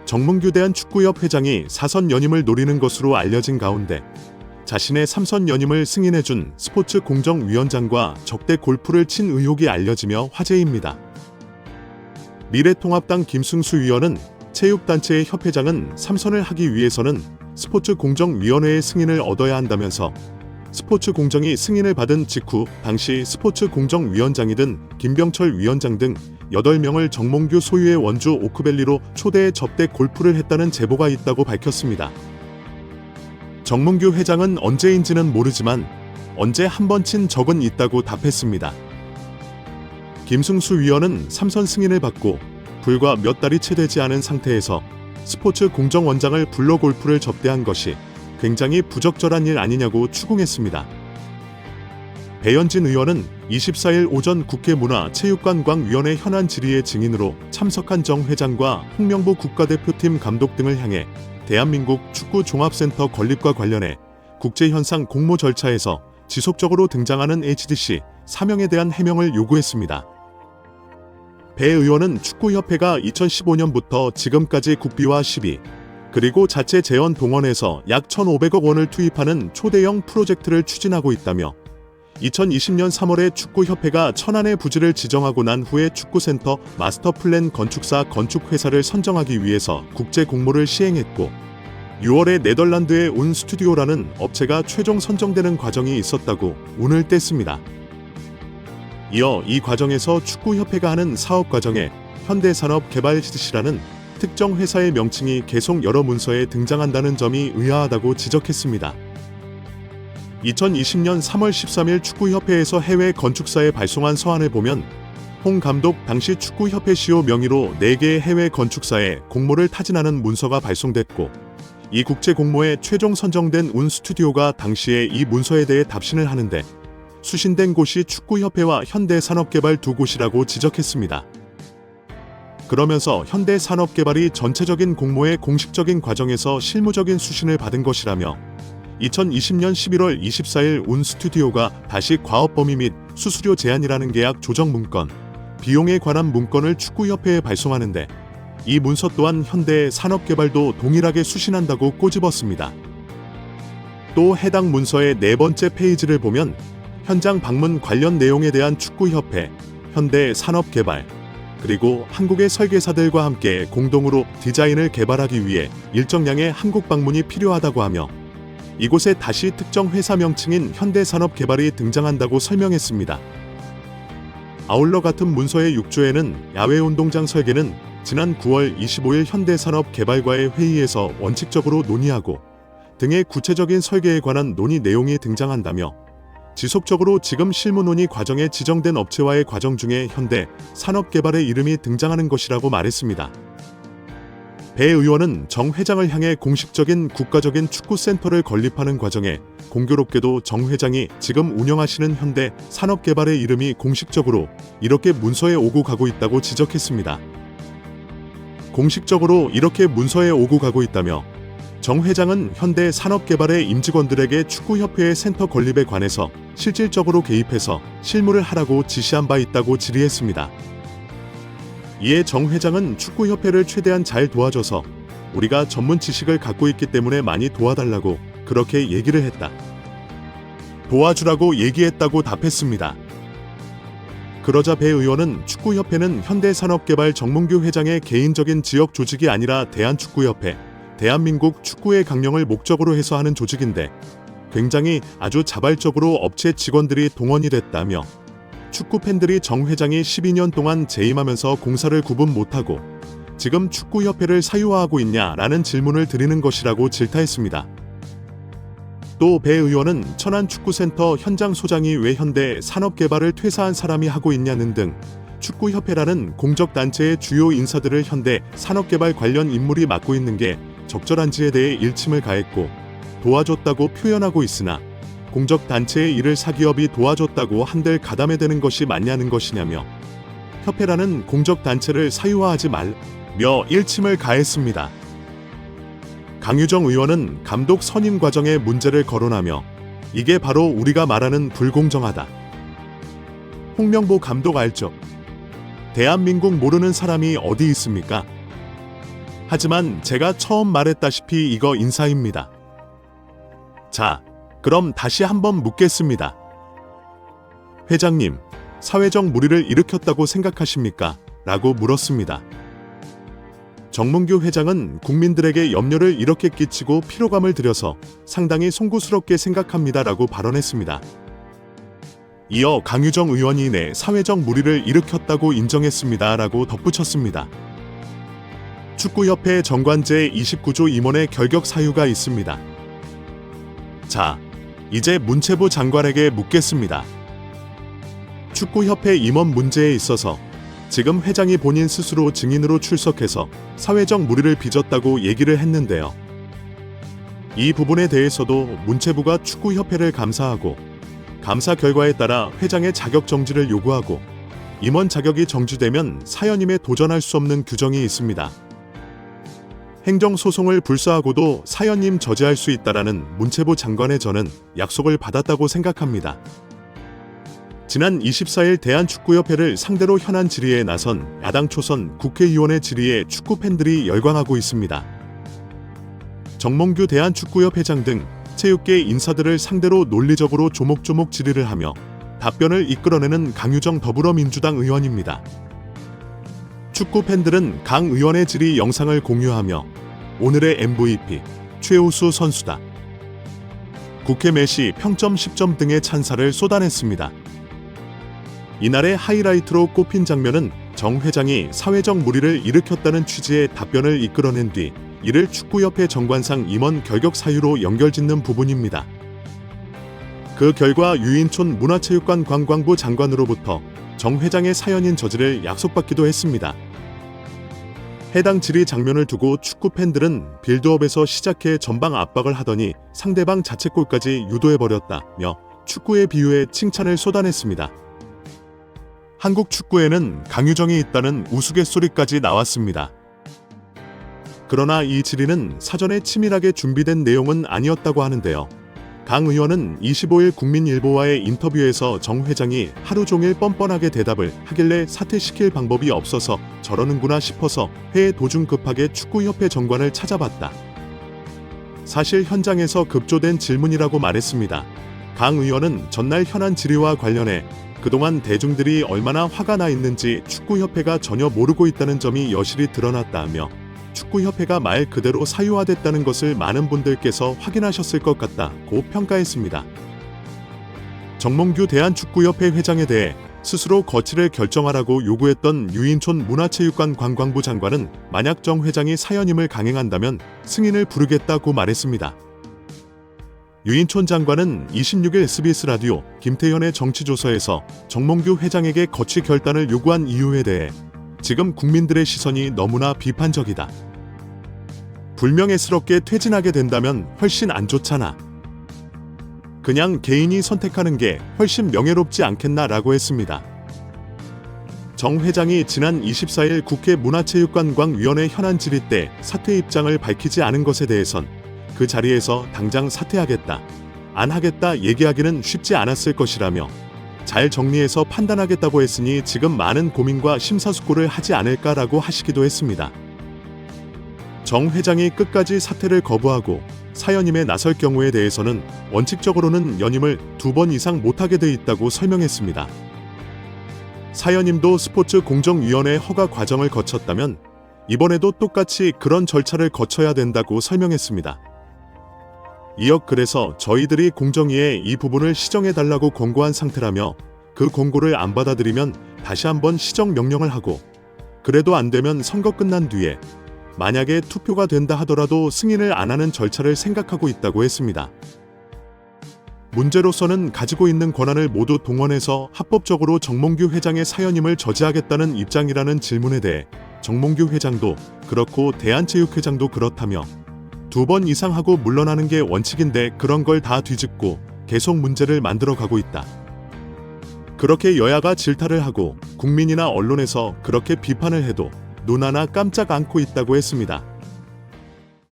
정몽규 대한축구협 회장이 4선 연임을 노리는 것으로 알려진 가운데 자신의 3선 연임을 승인해준 스포츠공정위원장과 적대 골프를 친 의혹이 알려지며 화제입니다. 미래통합당 김승수 위원은 체육단체의 협회장은 3선을 하기 위해서는 스포츠공정위원회의 승인을 얻어야 한다면서 스포츠공정이 승인을 받은 직후 당시 스포츠공정위원장이던 김병철 위원장 등 8명을 정몽규 소유의 원주 오크밸리로 초대해 접대 골프를 했다는 제보가 있다고 밝혔습니다. 정몽규 회장은 언제인지는 모르지만 언제 한 번 친 적은 있다고 답했습니다. 김승수 위원은 3선 승인을 받고 불과 몇 달이 채 되지 않은 상태에서 스포츠공정원장을 불러 골프를 접대한 것이 굉장히 부적절한 일 아니냐고 추궁했습니다. 배현진 의원은 24일 오전 국회 문화체육관광위원회 현안 질의의 증인으로 참석한 정 회장과 홍명보 국가대표팀 감독 등을 향해 대한민국 축구종합센터 건립과 관련해 국제현상 공모 절차에서 지속적으로 등장하는 HDC 사명에 대한 해명을 요구했습니다. 배 의원은 축구협회가 2015년부터 지금까지 국비와 시비, 그리고 자체 재원 동원해서 약 1,500억 원을 투입하는 초대형 프로젝트를 추진하고 있다며 2020년 3월에 축구협회가 천안의 부지를 지정하고 난 후에 축구센터 마스터플랜 건축사 건축회사를 선정하기 위해서 국제 공모를 시행했고 6월에 네덜란드의 운 스튜디오라는 업체가 최종 선정되는 과정이 있었다고 운을 뗐습니다. 이어 이 과정에서 축구협회가 하는 사업 과정에 현대산업개발CDC라는 특정 회사의 명칭이 계속 여러 문서에 등장한다는 점이 의아하다고 지적했습니다. 2020년 3월 13일 축구협회에서 해외 건축사에 발송한 서한을 보면 홍 감독 당시 축구협회 CEO 명의로 4개의 해외 건축사에 공모를 타진하는 문서가 발송됐고 이 국제 공모에 최종 선정된 운 스튜디오가 당시에 이 문서에 대해 답신을 하는데 수신된 곳이 축구협회와 현대산업개발 두 곳이라고 지적했습니다. 그러면서 현대산업개발이 전체적인 공모의 공식적인 과정에서 실무적인 수신을 받은 것이라며 2020년 11월 24일 운 스튜디오가 다시 과업 범위 및 수수료 제한이라는 계약 조정 문건, 비용에 관한 문건을 축구협회에 발송하는데 이 문서 또한 현대산업개발도 동일하게 수신한다고 꼬집었습니다. 또 해당 문서의 4번째 페이지를 보면 현장 방문 관련 내용에 대한 축구협회, 현대산업개발, 그리고 한국의 설계사들과 함께 공동으로 디자인을 개발하기 위해 일정량의 한국 방문이 필요하다고 하며 이곳에 다시 특정 회사 명칭인 현대산업개발이 등장한다고 설명했습니다. 아울러 같은 문서의 6조에는 야외운동장 설계는 지난 9월 25일 현대산업개발과의 회의에서 원칙적으로 논의하고 등의 구체적인 설계에 관한 논의 내용이 등장한다며 지속적으로 지금 실무 논의 과정에 지정된 업체와의 과정 중에 현대산업개발의 이름이 등장하는 것이라고 말했습니다. 배 의원은 정 회장을 향해 공식적인 국가적인 축구센터를 건립하는 과정에 공교롭게도 정 회장이 지금 운영하시는 현대산업개발의 이름이 공식적으로 이렇게 문서에 오고 가고 있다고 지적했습니다. 공식적으로 이렇게 문서에 오고 가고 있다며 정 회장은 현대산업개발의 임직원들에게 축구협회의 센터 건립에 관해서 실질적으로 개입해서 실무를 하라고 지시한 바 있다고 질의했습니다. 이에 정 회장은 축구협회를 최대한 잘 도와줘서 우리가 전문 지식을 갖고 있기 때문에 많이 도와달라고 그렇게 얘기를 했다. 도와주라고 얘기했다고 답했습니다. 그러자 배 의원은 축구협회는 현대산업개발 정몽규 회장의 개인적인 지역 조직이 아니라 대한축구협회, 대한민국 축구의 강령을 목적으로 해서 하는 조직인데 굉장히 아주 자발적으로 업체 직원들이 동원이 됐다며 축구 팬들이 정 회장이 12년 동안 재임하면서 공사를 구분 못하고 지금 축구협회를 사유화하고 있냐라는 질문을 드리는 것이라고 질타했습니다. 또 배 의원은 천안축구센터 현장 소장이 왜 현대산업개발을 퇴사한 사람이 하고 있냐는 등 축구협회라는 공적단체의 주요 인사들을 현대산업개발 관련 인물이 맡고 있는 게 적절한지에 대해 일침을 가했고 도와줬다고 표현하고 있으나 공적단체의 일을 사기업이 도와줬다고 한들 가담해대는 것이 맞냐는 것이냐며 협회라는 공적단체를 사유화하지 말며 일침을 가했습니다. 강유정 의원은 감독 선임 과정에 문제를 거론하며 이게 바로 우리가 말하는 불공정하다. 홍명보 감독 알죠? 대한민국 모르는 사람이 어디 있습니까? 하지만 제가 처음 말했다시피 이거 인사입니다. 자, 그럼 다시 한번 묻겠습니다. 회장님, 사회적 물의를 일으켰다고 생각하십니까? 라고 물었습니다. 정몽규 회장은 국민들에게 염려를 이렇게 끼치고 피로감을 들여서 상당히 송구스럽게 생각합니다. 라고 발언했습니다. 이어 강유정 의원이 내 사회적 물의를 일으켰다고 인정했습니다. 라고 덧붙였습니다. 축구협회 정관제 29조 임원의 결격 사유가 있습니다. 자, 이제 문체부 장관에게 묻겠습니다. 축구협회 임원 문제에 있어서 지금 회장이 본인 스스로 증인으로 출석해서 사회적 물의를 빚었다고 얘기를 했는데요. 이 부분에 대해서도 문체부가 축구협회를 감사하고 감사 결과에 따라 회장의 자격 정지를 요구하고 임원 자격이 정지되면 사연임에 도전할 수 없는 규정이 있습니다. 행정소송을 불사하고도 사연임 저지할 수 있다라는 문체부 장관의 저는 약속을 받았다고 생각합니다. 지난 24일 대한축구협회를 상대로 현안 질의에 나선 야당 초선 국회의원의 질의에 축구팬들이 열광하고 있습니다. 정몽규 대한축구협회장 등 체육계 인사들을 상대로 논리적으로 조목조목 질의를 하며 답변을 이끌어내는 강유정 더불어민주당 의원입니다. 축구팬들은 강 의원의 질의 영상을 공유하며 오늘의 MVP, 최우수 선수다. 국회 메시 평점 10점 등의 찬사를 쏟아냈습니다. 이날의 하이라이트로 꼽힌 장면은 정 회장이 사회적 물의를 일으켰다는 취지의 답변을 이끌어낸 뒤 이를 축구협회 정관상 임원 결격 사유로 연결짓는 부분입니다. 그 결과 유인촌 문화체육관 관광부 장관으로부터 정 회장의 사연인 저지를 약속받기도 했습니다. 해당 질의 장면을 두고 축구팬들은 빌드업에서 시작해 전방 압박을 하더니 상대방 자책골까지 유도해버렸다며 축구의 비유에 칭찬을 쏟아냈습니다. 한국 축구에는 강유정이 있다는 우스갯소리까지 나왔습니다. 그러나 이 질의는 사전에 치밀하게 준비된 내용은 아니었다고 하는데요. 강 의원은 25일 국민일보와의 인터뷰에서 정 회장이 하루 종일 뻔뻔하게 대답을 하길래 사퇴시킬 방법이 없어서 저러는구나 싶어서 회의 도중 급하게 축구협회 정관을 찾아봤다. 사실 현장에서 급조된 질문이라고 말했습니다. 강 의원은 전날 현안 질의와 관련해 그동안 대중들이 얼마나 화가 나 있는지 축구협회가 전혀 모르고 있다는 점이 여실히 드러났다며 축구협회가 말 그대로 사유화됐다는 것을 많은 분들께서 확인하셨을 것 같다고 평가했습니다. 정몽규 대한축구협회 회장에 대해 스스로 거취를 결정하라고 요구했던 유인촌 문화체육관 관광부 장관은 만약 정 회장이 사연임을 강행한다면 승인을 부르겠다고 말했습니다. 유인촌 장관은 26일 SBS 라디오 김태현의 정치조서에서 정몽규 회장에게 거취 결단을 요구한 이유에 대해 지금 국민들의 시선이 너무나 비판적이다. 불명예스럽게 퇴진하게 된다면 훨씬 안 좋잖아. 그냥 개인이 선택하는 게 훨씬 명예롭지 않겠나라고 했습니다. 정 회장이 지난 24일 국회 문화체육관광위원회 현안 질의 때 사퇴 입장을 밝히지 않은 것에 대해선 그 자리에서 당장 사퇴하겠다, 안 하겠다 얘기하기는 쉽지 않았을 것이라며 잘 정리해서 판단하겠다고 했으니 지금 많은 고민과 심사숙고를 하지 않을까라고 하시기도 했습니다. 정 회장이 끝까지 사퇴를 거부하고 사연임에 나설 경우에 대해서는 원칙적으로는 연임을 2번 이상 못하게 돼 있다고 설명했습니다. 사연임도 스포츠 공정위원회 허가 과정을 거쳤다면 이번에도 똑같이 그런 절차를 거쳐야 된다고 설명했습니다. 이어 그래서 저희들이 공정위에 이 부분을 시정해달라고 권고한 상태라며 그 권고를 안 받아들이면 다시 한번 시정 명령을 하고 그래도 안 되면 선거 끝난 뒤에 만약에 투표가 된다 하더라도 승인을 안 하는 절차를 생각하고 있다고 했습니다. 문제로서는 가지고 있는 권한을 모두 동원해서 합법적으로 정몽규 회장의 사연임을 저지하겠다는 입장이라는 질문에 대해 정몽규 회장도 그렇고 대한체육회장도 그렇다며 2번 이상 하고 물러나는 게 원칙인데 그런 걸 다 뒤집고 계속 문제를 만들어가고 있다. 그렇게 여야가 질타를 하고 국민이나 언론에서 그렇게 비판을 해도 눈 하나 깜짝 않고 있다고 했습니다.